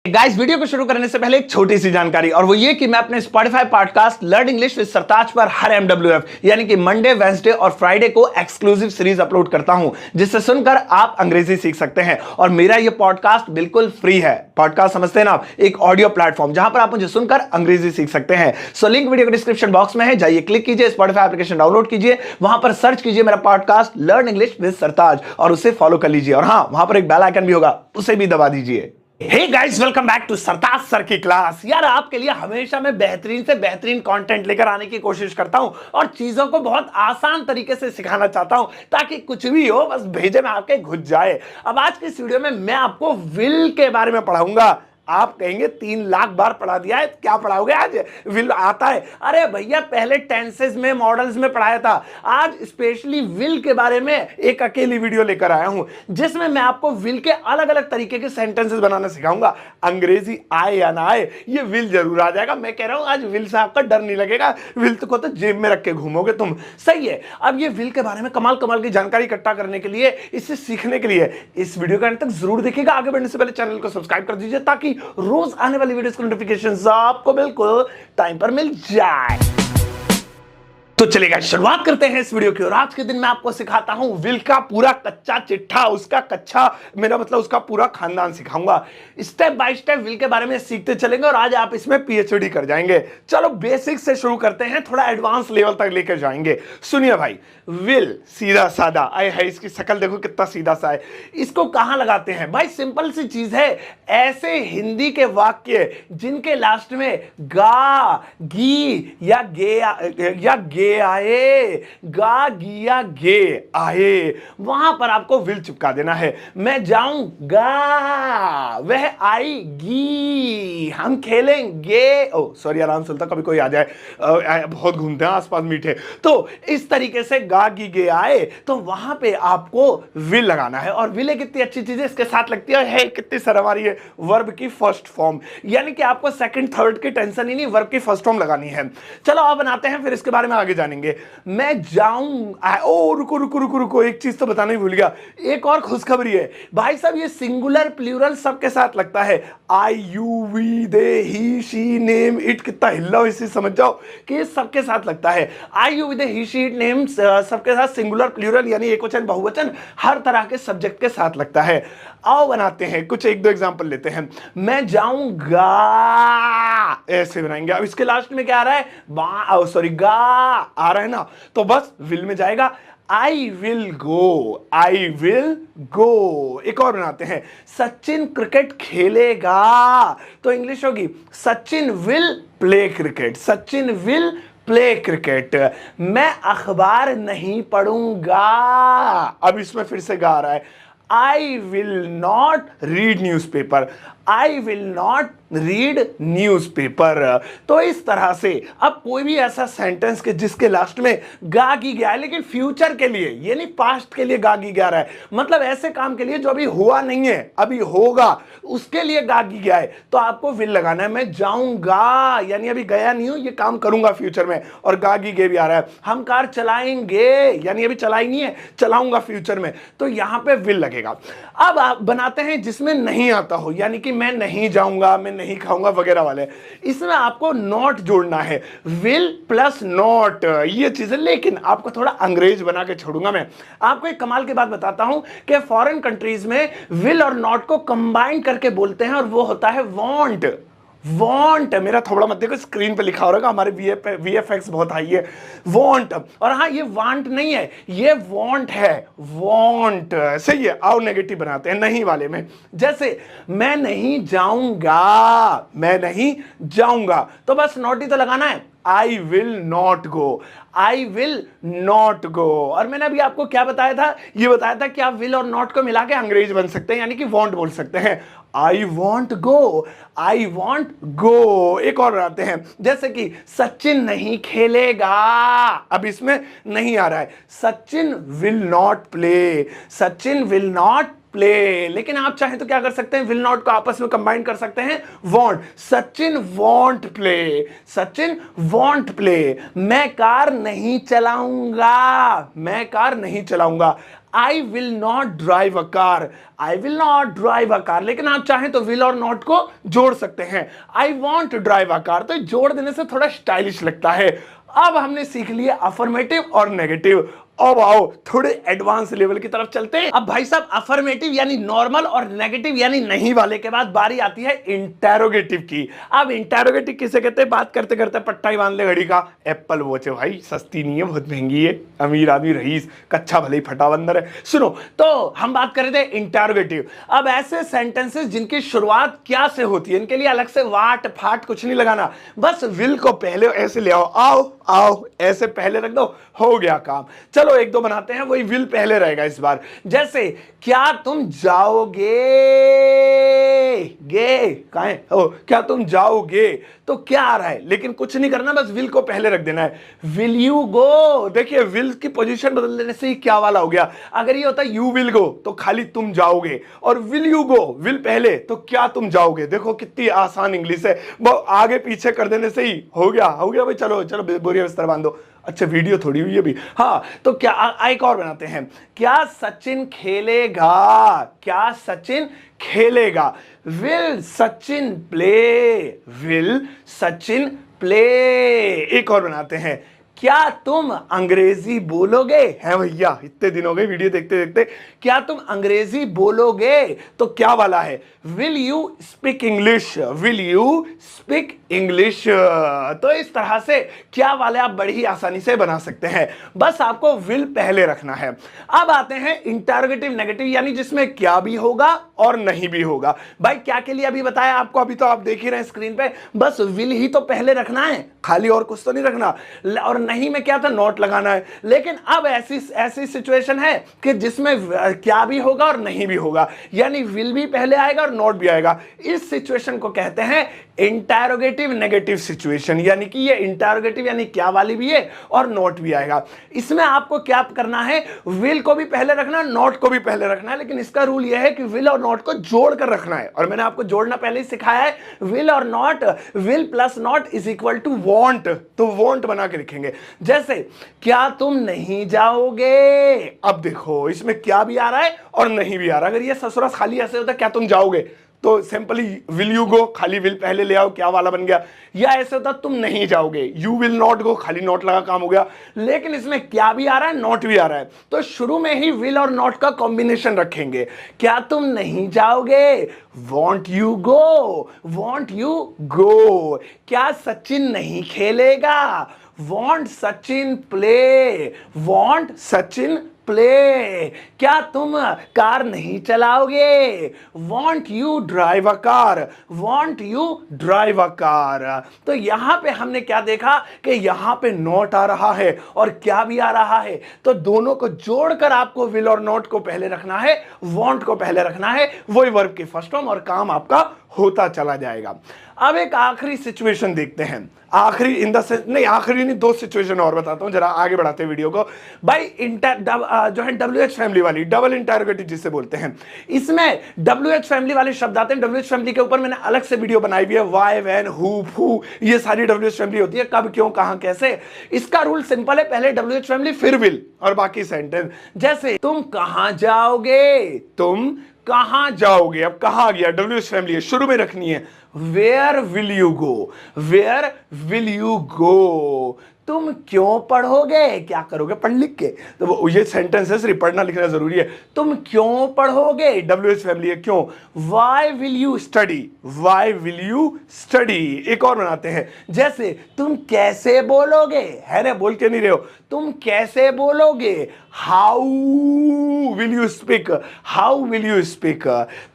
Guys, video को शुरू करने से पहले एक छोटी सी जानकारी, और वो ये कि मैं अपने Spotify podcast learn English with Sartaj पर हर MWF यानी कि मंडे, वेंसडे और फ्राइडे को एक्सक्लूसिव सीरीज अपलोड करता हूं, जिससे सुनकर आप अंग्रेजी सीख सकते हैं। और मेरा ये पॉडकास्ट बिल्कुल फ्री है। पॉडकास्ट समझते हैं ना, एक ऑडियो प्लेटफॉर्म जहां पर आप मुझे सुनकर अंग्रेजी सीख सकते हैं। सो लिंक वीडियो के डिस्क्रिप्शन बॉक्स में है, जाइए क्लिक कीजिए, स्पॉटिफाई एप्लीकेशन डाउनलोड कीजिए, वहां पर सर्च कीजिए मेरा पॉडकास्ट लर्न इंग्लिश विद सरताज और उसे फॉलो कर लीजिए। और हां, वहां पर एक बेल आइकन भी होगा, उसे भी दबा दीजिए। Hey guys, welcome back to Sartaj sir की क्लास। यार, आपके लिए हमेशा मैं बेहतरीन से बेहतरीन कंटेंट लेकर आने की कोशिश करता हूं और चीजों को बहुत आसान तरीके से सिखाना चाहता हूं ताकि कुछ भी हो बस भेजे में आपके घुस जाए। अब आज की इस वीडियो में मैं आपको विल के बारे में पढ़ाऊंगा। आप कहेंगे 3 लाख बार पढ़ा दिया है, क्या पढ़ाओगे आज? विल आता है? अरे भैया, पहले टेंसेस में, मॉडल्स में पढ़ाया था। आज स्पेशली विल के बारे में एक अकेली वीडियो लेकर आया हूं, जिसमें मैं आपको विल के अलग अलग तरीके के सेंटेंसेस बनाना सिखाऊंगा। अंग्रेजी आए या ना आए, ये विल जरूर आ जाएगा। मैं कह रहा हूं आज विल से आपका डर नहीं लगेगा। विल को तो जेब में रख के घूमोगे तुम। सही है। अब ये विल के बारे में कमाल कमाल की जानकारी इकट्ठा करने के लिए, इसे सीखने के लिए इस वीडियो का अंत तक जरूर देखिएगा। आगे बढ़ने से पहले चैनल को सब्सक्राइब कर दीजिए ताकि रोज आने वाली वीडियोस की नोटिफिकेशंस आपको बिल्कुल टाइम पर मिल जाए। तो चलिए शुरुआत करते हैं इस वीडियो की। और आज के दिन मैं आपको सिखाता हूं विल का पूरा कच्चा चिट्ठा, उसका कच्चा, मेरा मतलब उसका पूरा खानदान सिखाऊंगा। स्टेप बाय स्टेप विल के बारे में सीखते चलेंगे और आज आप इसमें PhD कर जाएंगे। चलो बेसिक से शुरू करते हैं, थोड़ा एडवांस लेवल तक लेकर जाएंगे। सुनिए भाई, विल सीधा सादा आए है, इसकी शक्ल देखो कितना सीधा सा है। इसको कहां लगाते हैं भाई? सिंपल सी चीज है। ऐसे हिंदी के वाक्य जिनके लास्ट में गा, गी या गे आए, गा, गिया, गे आए, वहां पर आपको विल चिपका देना है। मैं जाऊंगा, वह आएगी, हम खेलेंगे। ओ सॉरी, आराम से, कभी कोई आ जाए, बहुत घूमते हैं आसपास मीठे। तो इस तरीके से गा, गी, गे आए, तो वहां पे आपको विल लगाना है। और विल कितनी अच्छी चीज है, इसके साथ लगती है कितनी शर्म आ रही है, वर्ब की फर्स्ट फॉर्म, यानी कि आपको सेकंड थर्ड की टेंशन ही नहीं, वर्ब की फर्स्ट फॉर्म लगानी है। चलो अब बनाते हैं, फिर इसके बारे में आगे जानेंगे। मैं जाऊं, ओ रुको रुको रुको रुको, एक चीज तो बताना ही भूल गया। एक और खुशखबरी है भाई साहब, ये सिंगुलर प्लूरल सबके साथ लगता है। I, you, we, they, he, she, name, it, कितना हिल्ला, इसे समझ जाओ कि ये सबके साथ लगता है। I, you, we, they, he, she, it, name सबके साथ सिंगुलर प्लूरल यानी एक वचन बहुवचन हर तरह के सब्जेक्ट के साथ लगता है। आओ बनाते हैं कुछ, एक दो एग्जांपल लेते हैं। मैं जाऊंगा, ऐसे बनाएंगे। अब इसके लास्ट में क्या आ रहा है? सॉरी, गा आ रहा है ना, तो बस विल में जाएगा। I will go, I will go. एक और बनाते हैं, सचिन क्रिकेट खेलेगा, तो इंग्लिश होगी Sachin will play cricket, Sachin will play cricket. मैं अखबार नहीं पढ़ूंगा, अब इसमें फिर से गा रहा है, I will not read newspaper, I will not read newspaper. तो इस तरह से अब कोई भी ऐसा सेंटेंस के जिसके लास्ट में गा गी गया है, लेकिन फ्यूचर के लिए, ये नहीं पास्ट के लिए गा गी गया रहा है, मतलब ऐसे काम के लिए जो अभी हुआ नहीं है, अभी होगा, उसके लिए गा गी गया है, तो आपको विल लगाना है। मैं जाऊंगा यानी अभी गया नहीं हूं, ये काम करूंगा फ्यूचर में, और गा गी गे भी आ रहा है। हम कार चलाएंगे यानी अभी चलाई नहीं है, चलाऊंगा फ्यूचर में, तो यहां पे विल लगेगा। अब आप बनाते हैं जिसमें नहीं आता हो, यानी कि मैं नहीं जाऊंगा, मैं नहीं खाऊंगा वगैरह वाले, इसमें आपको नॉट जोड़ना है। विल प्लस नॉट, ये चीजें, लेकिन आपको थोड़ा अंग्रेज बना के छोड़ूंगा मैं। आपको एक कमाल की बात बताता हूं कि फॉरेन कंट्रीज में विल और नॉट को कंबाइन करके बोलते हैं, और वो होता है वांट। वांट, मेरा थोड़ा मत देखो, स्क्रीन पे लिखा हो रहा है, हमारे VFX बहुत हाई है। वांट, और हाँ, ये वांट नहीं है, ये वांट है, वांट। सही है। आओ नेगेटिव बनाते हैं नहीं वाले में। जैसे मैं नहीं जाऊंगा, मैं नहीं जाऊंगा, तो बस नॉट ही तो लगाना है। I will not go, I will not go. और मैंने अभी आपको क्या बताया था? ये बताया था कि आप विल और नॉट को मिला के अंग्रेज बन सकते हैं, यानी कि वॉन्ट बोल सकते हैं। I want go, I want go. एक और आते हैं, जैसे कि सचिन नहीं खेलेगा, अब इसमें नहीं आ रहा है, Sachin will not play, Sachin will not play. लेकिन आप चाहें तो क्या कर सकते हैं, विल नॉट को आपस में कंबाइन कर सकते हैं, want, Sachin want play, Sachin want play. मैं कार नहीं चलाऊंगा, मैं कार नहीं चलाऊंगा, I will not drive a car, I will not drive a car, लेकिन आप चाहें तो विल और नॉट को जोड़ सकते हैं। I want to drive a car, तो जोड़ देने से थोड़ा स्टाइलिश लगता है। अब हमने सीख लिया अफर्मेटिव और नेगेटिव। अब आओ थोड़े एडवांस लेवल की तरफ चलते हैं। अब भाई साहब अफर्मेटिव यानी नॉर्मल और नेगेटिव यानी नहीं वाले के बाद बारी आती है इंटेरोगेटिव की। अब इंटेरोगेटिव किसे कहते हैं? बात करते करते पट्टा ही बांध ले घड़ी का। एप्पल वॉच है भाई, सस्ती नहीं है, बहुत महंगी है, अमीर आदमी रईस, कच्चा भले ही फटा बंदर है। सुनो, तो हम बात कर रहे थे इंटेरोगेटिव। अब ऐसे सेंटेंसेस जिनकी शुरुआत क्या से होती है, इनके लिए अलग से वाट फाट कुछ नहीं लगाना, बस विल को पहले ऐसे ले आओ, आओ आओ ऐसे पहले रख दो, हो गया काम। चलो एक दो बनाते हैं, वही विल पहले रहेगा इस बार। जैसे क्या तुम जाओगे, गे कहां है? क्या तुम जाओगे, तो क्या आ रहा है, लेकिन कुछ नहीं करना, बस विल को पहले रख देना है। विल यू गो, देखिए विल की पोजीशन बदल देने से ही क्या वाला हो गया। अगर ये होता यू विल गो तो खाली तुम जाओगे, और विल यू गो विल पहले तो क्या तुम जाओगे। देखो कितनी आसान इंग्लिश है, वो आगे पीछे कर देने से ही हो गया भाई। चलो चलो बोरिया बिस्तर बांधो। अच्छा वीडियो थोड़ी हुई अभी। हाँ तो क्या एक और बनाते हैं। क्या सचिन खेलेगा, क्या सचिन खेलेगा। Will Sachin play, will Sachin play. एक और बनाते हैं। क्या तुम अंग्रेजी बोलोगे, है भैया इतने दिन हो गए वीडियो देखते देखते। क्या तुम अंग्रेजी बोलोगे, तो क्या वाला है, will you speak English, will you speak English. तो इस तरह से क्या वाले आप बड़ी ही आसानी से बना सकते हैं, बस आपको विल पहले रखना है। अब आते हैं इंटरोगेटिव नेगेटिव, यानी जिसमें क्या भी होगा और नहीं भी होगा। भाई क्या के लिए अभी बताया आपको, अभी तो आप देख ही रहे हैं स्क्रीन पे, बस विल ही तो पहले रखना है, खाली और कुछ तो नहीं रखना। और नहीं में क्या था, नॉट लगाना है। लेकिन अब ऐसी सिचुएशन है कि जिसमें क्या भी होगा और नहीं भी होगा, यानी विल भी पहले आएगा और नॉट भी आएगा। इस सिचुएशन को कहते हैं इंटरोगेटिव नेगेटिव सिचुएशन, यानी कि ये इंटरोगेटिव यानी क्या वाली भी है और नॉट भी आएगा। इसमें आपको क्या करना है, विल को भी पहले रखना, नॉट को भी पहले रखना है, लेकिन इसका रूल यह है कि विल और नॉट को जोड़कर रखना है। और मैंने आपको जोड़ना पहले ही सिखाया है, विल और not, will plus not is equal to want, तो वांट बना के लिखेंगे। जैसे क्या तुम नहीं जाओगे, अब देखो इसमें क्या भी आ रहा है और नहीं भी आ रहा। अगर ये ससुरा खाली ऐसे होता क्या तुम जाओगे, तो सिंपली विल यू गो, खाली विल पहले ले आओ, क्या वाला बन गया। या ऐसे होता तुम नहीं जाओगे, यू विल नॉट गो, खाली नॉट लगा काम हो गया। लेकिन इसमें क्या भी आ रहा है, नॉट भी आ रहा है, तो शुरू में ही विल और नॉट का कॉम्बिनेशन रखेंगे। क्या तुम नहीं जाओगे, want you go, want you go. क्या सचिन नहीं खेलेगा, want Sachin play, want Sachin play. क्या तुम कार नहीं चलाओगे, want you drive a car, want you drive a car. तो यहां पे हमने क्या देखा कि यहां पे नॉट आ रहा है और क्या भी आ रहा है, तो दोनों को जोड़कर आपको विल और नॉट को पहले रखना है, वॉन्ट को पहले रखना है, वही वर्ब की फर्स्ट फॉर्म, और काम आपका होता चला जाएगा। अब एक आखिरी सिचुएशन देखते हैं, आखिरी इन द सेंस नहीं, आखिरी नहीं, दो सिचुएशन और बताता हूं, जरा आगे बढ़ाते हैं वीडियो को। भाई जो है WH फैमिली वाली, डबल इंटरोगेटिव जिसे बोलते हैं, इसमें WH फैमिली वाले शब्द आते हैं। WH फैमिली के ऊपर मैंने अलग से वीडियो बनाई हुई है, वाई वैन हु, ये सारी WH फैमिली होती है, कब क्यों कहां कैसे। इसका रूल सिंपल है, पहले WH फैमिली फिर विल और बाकी सेंटेंस। जैसे तुम कहां जाओगे, तुम कहां जाओगे, अब कहां आ गया, WH फैमिली है, शुरू में रखनी है। Where will you go, where will you go. तुम क्यों पढ़ोगे, क्या करोगे पढ़ लिख के, तो ये सेंटेंस है, सिर्फ पढ़ना लिखना जरूरी है। तुम क्यों पढ़ोगे, WH फैमिली है, क्यों। Why will you study, why will you study. एक और बनाते हैं, जैसे तुम कैसे बोलोगे, है ना, बोल के नहीं रहे हो, तुम कैसे बोलोगे। How will you speak, how will you speak.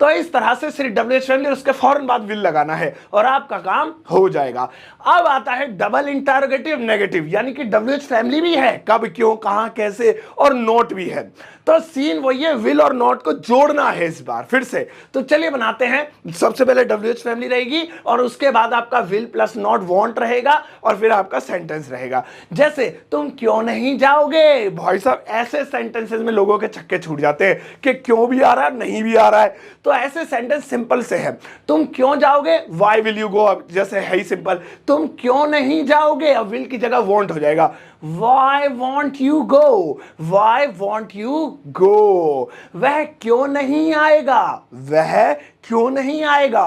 तो इस तरह से सिर्फ WH फैमिली, उसके फौरन बाद विल लगाना है और आपका काम हो जाएगा। अब आता है डबल इंटरोगेटिव नेगेटिव, यानी कि WH फैमिली भी है, कब क्यों कहां कैसे, और नोट भी है। तो सीन वही है, विल और नॉट को जोड़ना है इस बार फिर से। तो चलिए बनाते हैं। सबसे पहले WH फैमिली रहेगी और उसके बाद आपका विल प्लस नॉट वांट रहेगा और फिर आपका सेंटेंस रहेगा। जैसे तुम क्यों नहीं जाओगे, भाई साहब ऐसे सेंटेंसेस में लोगों के छक्के छूट जाते हैं कि क्यों भी आ रहा है नहीं भी आ रहा है। तो ऐसे सेंटेंस सिंपल से है, तुम क्यों जाओगे, वाई विल यू गो, जैसे है ही सिंपल। तुम क्यों नहीं जाओगे, अब विल की जगह वांट हो जाएगा। Why won't you go? Why won't you go? वह क्यों नहीं आएगा? वह क्यों नहीं आएगा?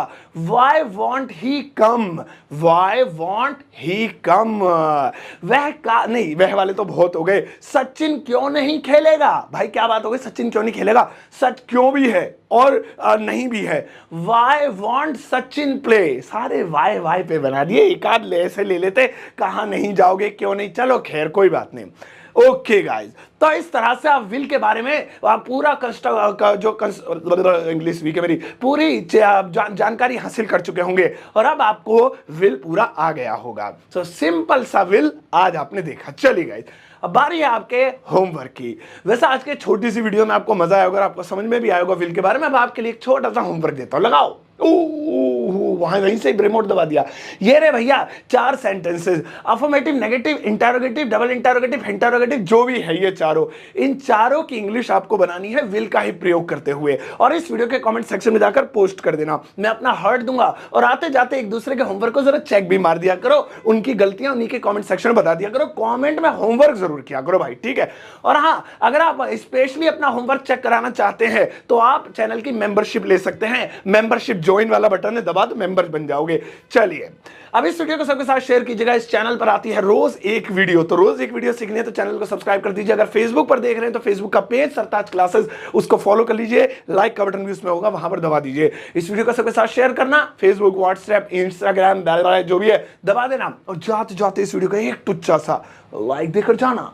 Why won't he come? Why won't he come? वह का नहीं, वह वाले तो बहुत हो गए। सचिन क्यों नहीं खेलेगा? भाई क्या बात हो गई, सचिन क्यों नहीं खेलेगा? सच क्यों भी है और नहीं भी है। Why won't Sachin play? सारे वाई पे बना दिए, एक आध ऐसे ले लेते, कहाँ नहीं जाओगे, क्यों नहीं, चलो खैर कोई बात नहीं। ओके गाइस, तो इस तरह से आप विल के बारे में पूरा इंग्लिश वीक है मेरी, पूरी जानकारी हासिल कर चुके होंगे और अब आपको विल पूरा आ गया होगा। सो सिंपल सा विल आज आपने देखा। चलिए गाइस, अब बारी है आपके होमवर्क की। वैसे आज के छोटी सी वीडियो में आपको मजा आया होगा, आपको समझ में भी आया होगा विल के बारे में। अब आपके लिए एक छोटा सा होमवर्क देता हूं, लगाओ। वहीं से रिमोट दबा दिया। ये रे भैया 4 sentences, affirmative, negative, interrogative, double interrogative, interrogative, जो भी है ये चारों, इन चारों की इंग्लिश आपको बनानी है विल का ही प्रयोग करते हुए। और इस वीडियो के कमेंट सेक्शन में जाकर पोस्ट कर देना, मैं अपना हार्ट दूंगा। और आते जाते एक दूसरे के होमवर्क को जरा चेक भी मार दिया करो, उनकी गलतियां उन्हीं के कमेंट सेक्शन में बता दिया करो, कमेंट में होमवर्क जरूर किया करो भाई, ठीक है। और हाँ, अगर आप स्पेशली अपना होमवर्क चेक कराना चाहते हैं तो आप चैनल की मेंबरशिप ले सकते हैं। मेंबरशिप ज्वाइन वाला बटन है, दबा दो, मेंबर बन जाओगे। चलिए, अब इस वीडियो को सबके साथ शेयर कीजिएगा। इस चैनल पर आती है रोज एक वीडियो, तो रोज एक वीडियो सीखनी है तो चैनल को सब्सक्राइब कर दीजिए। अगर फेसबुक पर देख रहे हैं तो फेसबुक का पेज सरताज क्लासेस, उसको फॉलो कर लीजिए। लाइक का बटन भी उसमें होगा, वहां पर दबा दीजिए। इस वीडियो को सबके साथ शेयर करना, फेसबुक, व्हाट्सएप, इंस्टाग्राम, जो भी है दबा देना। और जाते जाते इस वीडियो को एक टुच्चा सा लाइक देकर जाना।